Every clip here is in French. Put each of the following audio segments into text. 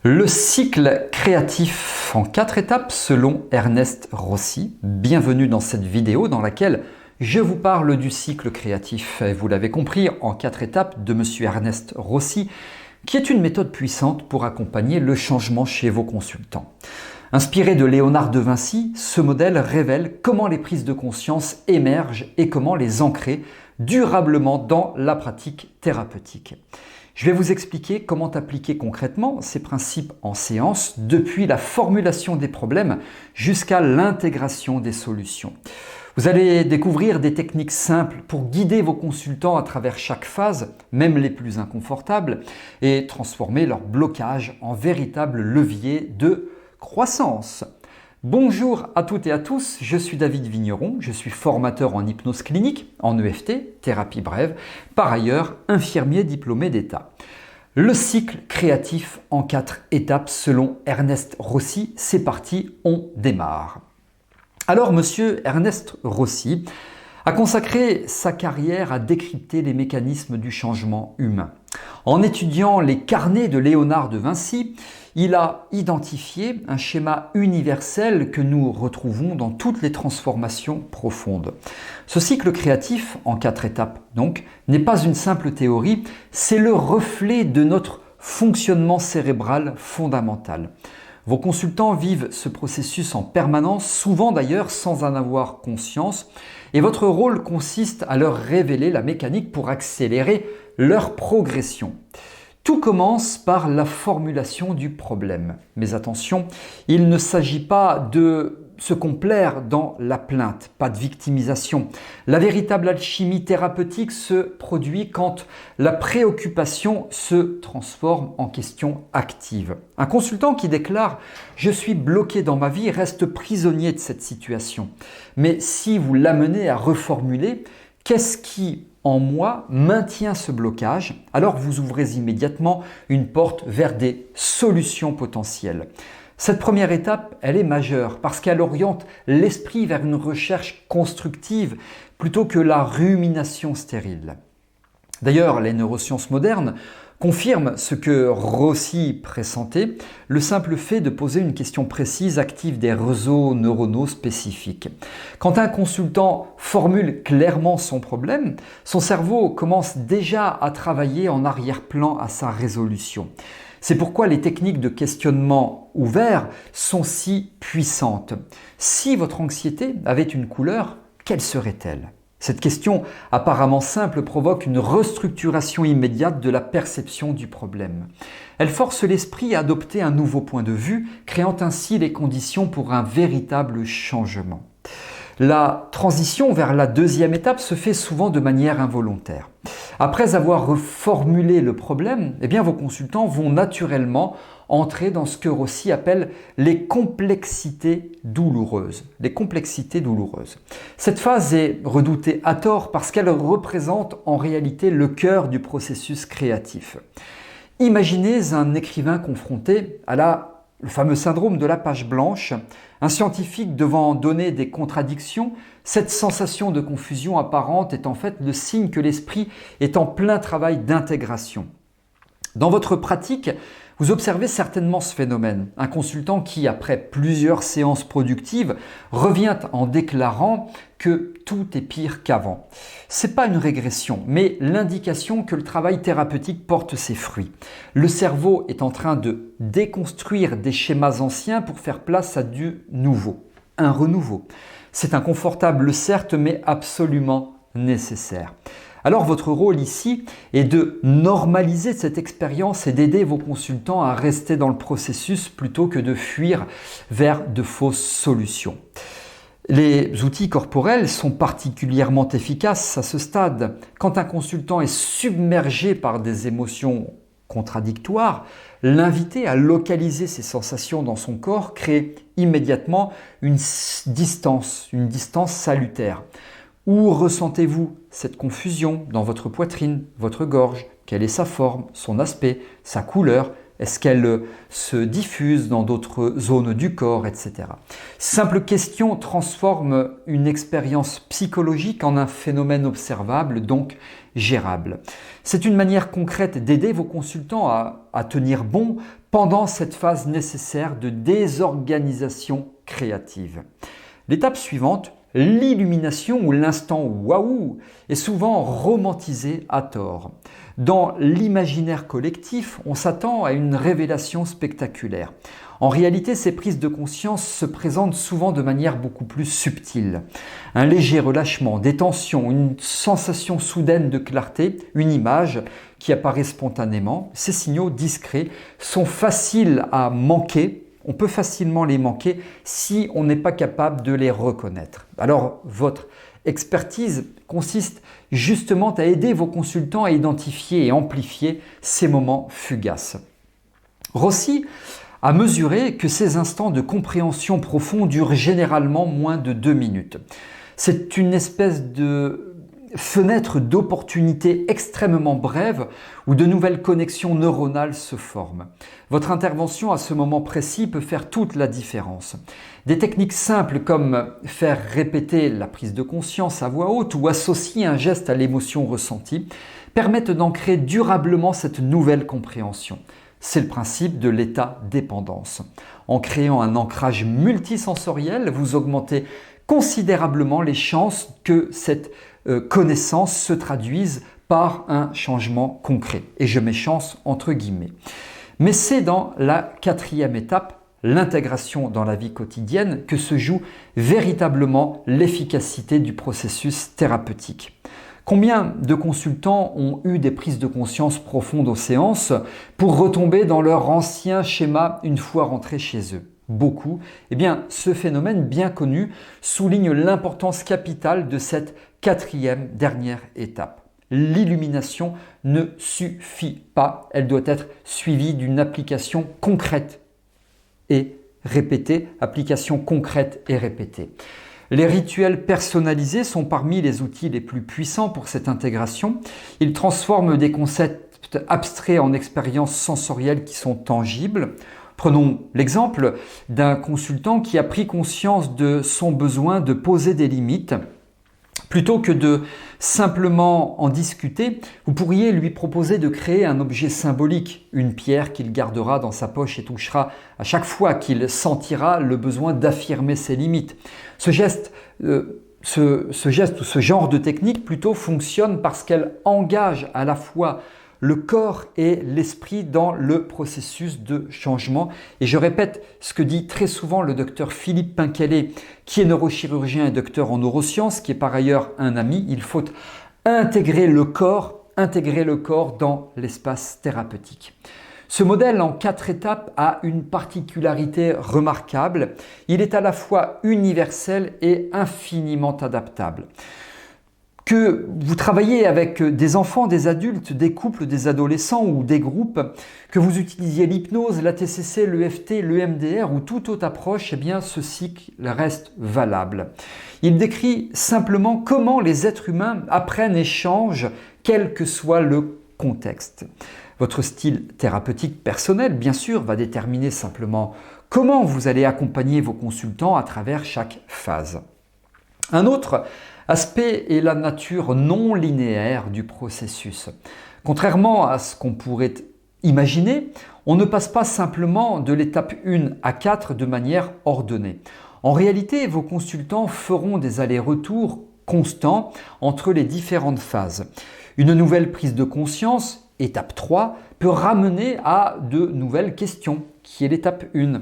Le cycle créatif en 4 étapes selon Ernest Rossi. Bienvenue dans cette vidéo dans laquelle je vous parle du cycle créatif, vous l'avez compris, en 4 étapes de Monsieur Ernest Rossi, qui est une méthode puissante pour accompagner le changement chez vos consultants. Inspiré de Léonard de Vinci, ce modèle révèle comment les prises de conscience émergent et comment les ancrer durablement dans la pratique thérapeutique. Je vais vous expliquer comment appliquer concrètement ces principes en séance, depuis la formulation des problèmes jusqu'à l'intégration des solutions. Vous allez découvrir des techniques simples pour guider vos consultants à travers chaque phase, même les plus inconfortables, et transformer leur blocage en véritable levier de croissance. Bonjour à toutes et à tous, je suis David Vigneron, je suis formateur en hypnose clinique, en EFT, thérapie brève, par ailleurs infirmier diplômé d'État. Le cycle créatif en 4 étapes selon Ernest Rossi, c'est parti, on démarre. Alors monsieur Ernest Rossi a consacré sa carrière à décrypter les mécanismes du changement humain. En étudiant les carnets de Léonard de Vinci, il a identifié un schéma universel que nous retrouvons dans toutes les transformations profondes. Ce cycle créatif, en 4 étapes donc, n'est pas une simple théorie, c'est le reflet de notre fonctionnement cérébral fondamental. Vos consultants vivent ce processus en permanence, souvent d'ailleurs sans en avoir conscience, et votre rôle consiste à leur révéler la mécanique pour accélérer leur progression. Tout commence par la formulation du problème. Mais attention, il ne s'agit pas de se complaire dans la plainte, pas de victimisation. La véritable alchimie thérapeutique se produit quand la préoccupation se transforme en question active. Un consultant qui déclare « Je suis bloqué dans ma vie » reste prisonnier de cette situation. Mais si vous l'amenez à reformuler « Qu'est-ce qui en moi maintient ce blocage ?» alors vous ouvrez immédiatement une porte vers des solutions potentielles. Cette première étape, elle est majeure parce qu'elle oriente l'esprit vers une recherche constructive plutôt que la rumination stérile. D'ailleurs, les neurosciences modernes confirment ce que Rossi pressentait, le simple fait de poser une question précise active des réseaux neuronaux spécifiques. Quand un consultant formule clairement son problème, son cerveau commence déjà à travailler en arrière-plan à sa résolution. C'est pourquoi les techniques de questionnement ouvert sont si puissantes. Si votre anxiété avait une couleur, quelle serait-elle ? Cette question apparemment simple provoque une restructuration immédiate de la perception du problème. Elle force l'esprit à adopter un nouveau point de vue, créant ainsi les conditions pour un véritable changement. La transition vers la deuxième étape se fait souvent de manière involontaire. Après avoir reformulé le problème, vos consultants vont naturellement entrer dans ce que Rossi appelle les complexités douloureuses. Les complexités douloureuses. Cette phase est redoutée à tort parce qu'elle représente en réalité le cœur du processus créatif. Imaginez un écrivain confronté à le fameux syndrome de la page blanche, un scientifique devant donner des contradictions. Cette sensation de confusion apparente est en fait le signe que l'esprit est en plein travail d'intégration. Dans votre pratique, vous observez certainement ce phénomène. Un consultant qui, après plusieurs séances productives, revient en déclarant que tout est pire qu'avant. Ce n'est pas une régression, mais l'indication que le travail thérapeutique porte ses fruits. Le cerveau est en train de déconstruire des schémas anciens pour faire place à du nouveau, un renouveau. C'est inconfortable, certes, mais absolument nécessaire. Alors votre rôle ici est de normaliser cette expérience et d'aider vos consultants à rester dans le processus plutôt que de fuir vers de fausses solutions. Les outils corporels sont particulièrement efficaces à ce stade. Quand un consultant est submergé par des émotions contradictoires, l'inviter à localiser ses sensations dans son corps crée immédiatement une distance salutaire. Où ressentez-vous cette confusion dans votre poitrine, votre gorge? Quelle est sa forme, son aspect, sa couleur? Est-ce qu'elle se diffuse dans d'autres zones du corps, etc. Simple question transforme une expérience psychologique en un phénomène observable, donc gérable. C'est une manière concrète d'aider vos consultants à tenir bon pendant cette phase nécessaire de désorganisation créative. L'étape suivante, l'illumination ou l'instant waouh, est souvent romantisé à tort. Dans l'imaginaire collectif, on s'attend à une révélation spectaculaire. En réalité, ces prises de conscience se présentent souvent de manière beaucoup plus subtile. Un léger relâchement, des tensions, une sensation soudaine de clarté, une image qui apparaît spontanément. Ces signaux discrets sont faciles à manquer. On peut facilement les manquer si on n'est pas capable de les reconnaître. Alors, votre expertise consiste justement à aider vos consultants à identifier et amplifier ces moments fugaces. Rossi a mesuré que ces instants de compréhension profonde durent généralement moins de 2 minutes. C'est une espèce de fenêtre d'opportunité extrêmement brève où de nouvelles connexions neuronales se forment. Votre intervention à ce moment précis peut faire toute la différence. Des techniques simples comme faire répéter la prise de conscience à voix haute ou associer un geste à l'émotion ressentie permettent d'ancrer durablement cette nouvelle compréhension. C'est le principe de l'état-dépendance. En créant un ancrage multisensoriel, vous augmentez considérablement les chances que cette connaissance se traduise par un changement concret. Et je mets chance entre guillemets. Mais c'est dans la 4e étape, l'intégration dans la vie quotidienne, que se joue véritablement l'efficacité du processus thérapeutique. Combien de consultants ont eu des prises de conscience profondes aux séances pour retomber dans leur ancien schéma une fois rentrés chez eux? Beaucoup. Eh bien, ce phénomène bien connu souligne l'importance capitale de cette 4e dernière étape. L'illumination ne suffit pas, elle doit être suivie d'une application concrète et répétée, application concrète et répétée. Les rituels personnalisés sont parmi les outils les plus puissants pour cette intégration. Ils transforment des concepts abstraits en expériences sensorielles qui sont tangibles. Prenons l'exemple d'un consultant qui a pris conscience de son besoin de poser des limites. Plutôt que de simplement en discuter, vous pourriez lui proposer de créer un objet symbolique, une pierre qu'il gardera dans sa poche et touchera à chaque fois qu'il sentira le besoin d'affirmer ses limites. Ce geste ou ce genre de technique plutôt fonctionne parce qu'elle engage à la fois le corps et l'esprit dans le processus de changement. Et je répète ce que dit très souvent le docteur Philippe Pinquelet, qui est neurochirurgien et docteur en neurosciences, qui est par ailleurs un ami. Il faut intégrer le corps dans l'espace thérapeutique. Ce modèle en 4 étapes a une particularité remarquable. Il est à la fois universel et infiniment adaptable. Que vous travaillez avec des enfants, des adultes, des couples, des adolescents ou des groupes, que vous utilisiez l'hypnose, la TCC, l'EFT, l'EMDR ou toute autre approche, eh bien ce cycle reste valable. Il décrit simplement comment les êtres humains apprennent et changent, quel que soit le contexte. Votre style thérapeutique personnel, bien sûr, va déterminer simplement comment vous allez accompagner vos consultants à travers chaque phase. Un autre aspect est la nature non linéaire du processus. Contrairement à ce qu'on pourrait imaginer, on ne passe pas simplement de l'étape 1 à 4 de manière ordonnée. En réalité, vos consultants feront des allers-retours constants entre les différentes phases. Une nouvelle prise de conscience, étape 3, peut ramener à de nouvelles questions, qui est l'étape 1.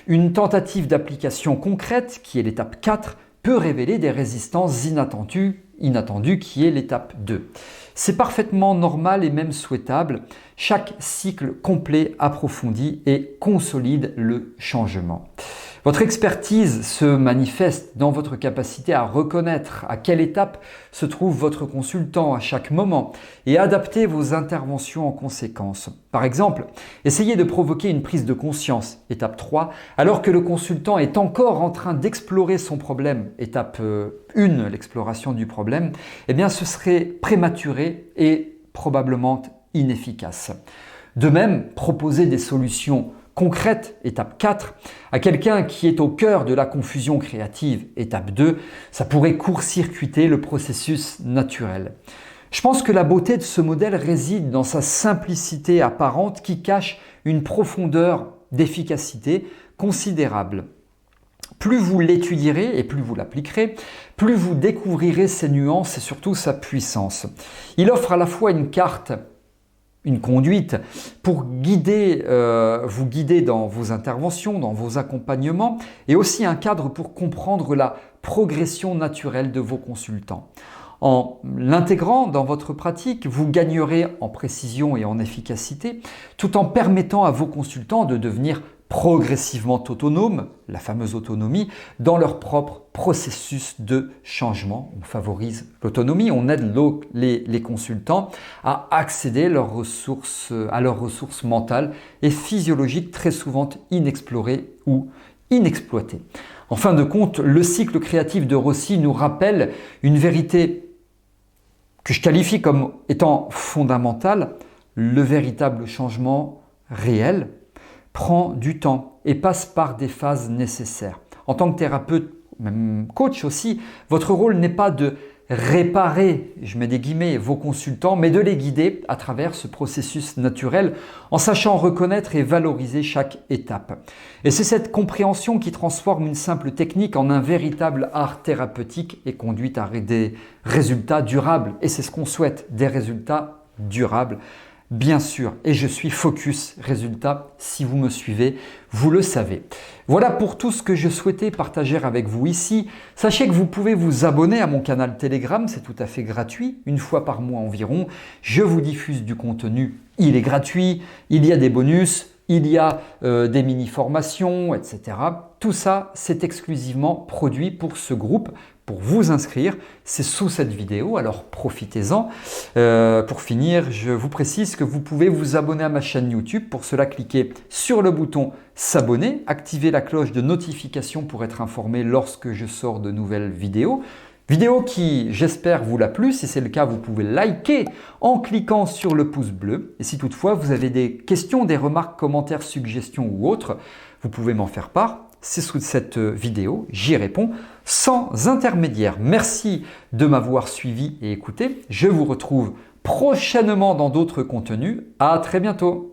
Une tentative d'application concrète, qui est l'étape 4, peut révéler des résistances inattendues, qui est l'étape 2. C'est parfaitement normal et même souhaitable. Chaque cycle complet approfondit et consolide le changement. Votre expertise se manifeste dans votre capacité à reconnaître à quelle étape se trouve votre consultant à chaque moment et adapter vos interventions en conséquence. Par exemple, essayez de provoquer une prise de conscience, étape 3, alors que le consultant est encore en train d'explorer son problème, étape 1, l'exploration du problème, eh bien ce serait prématuré et probablement inefficace. De même, proposer des solutions concrète, étape 4, à quelqu'un qui est au cœur de la confusion créative, étape 2, ça pourrait court-circuiter le processus naturel. Je pense que la beauté de ce modèle réside dans sa simplicité apparente qui cache une profondeur d'efficacité considérable. Plus vous l'étudierez et plus vous l'appliquerez, plus vous découvrirez ses nuances et surtout sa puissance. Il offre à la fois une carte, une conduite pour vous guider dans vos interventions, dans vos accompagnements et aussi un cadre pour comprendre la progression naturelle de vos consultants. En l'intégrant dans votre pratique, vous gagnerez en précision et en efficacité tout en permettant à vos consultants de devenir progressivement autonomes, la fameuse autonomie, dans leur propre processus de changement. On favorise l'autonomie, on aide les consultants à accéder à leurs ressources mentales et physiologiques très souvent inexplorées ou inexploitées. En fin de compte, le cycle créatif de Rossi nous rappelle une vérité que je qualifie comme étant fondamentale. Le véritable changement réel prend du temps et passe par des phases nécessaires. En tant que thérapeute, même coach aussi, votre rôle n'est pas de réparer, je mets des guillemets, vos consultants, mais de les guider à travers ce processus naturel en sachant reconnaître et valoriser chaque étape. Et c'est cette compréhension qui transforme une simple technique en un véritable art thérapeutique et conduit à des résultats durables. Et c'est ce qu'on souhaite, des résultats durables. Bien sûr, et je suis focus résultat, si vous me suivez, vous le savez. Voilà pour tout ce que je souhaitais partager avec vous ici. Sachez que vous pouvez vous abonner à mon canal Telegram, c'est tout à fait gratuit, une fois par mois environ. Je vous diffuse du contenu, il est gratuit, il y a des bonus, il y a des mini-formations, etc. Tout ça, c'est exclusivement produit pour ce groupe. Pour vous inscrire, c'est sous cette vidéo, alors profitez-en. Pour finir, je vous précise que vous pouvez vous abonner à ma chaîne YouTube. Pour cela, cliquez sur le bouton s'abonner, activez la cloche de notification pour être informé lorsque je sors de nouvelles vidéos. Vidéo qui, j'espère, vous l'a plu. Si c'est le cas, vous pouvez liker en cliquant sur le pouce bleu. Et si toutefois vous avez des questions, des remarques, commentaires, suggestions ou autres, vous pouvez m'en faire part. C'est sous cette vidéo, j'y réponds sans intermédiaire. Merci de m'avoir suivi et écouté. Je vous retrouve prochainement dans d'autres contenus. À très bientôt.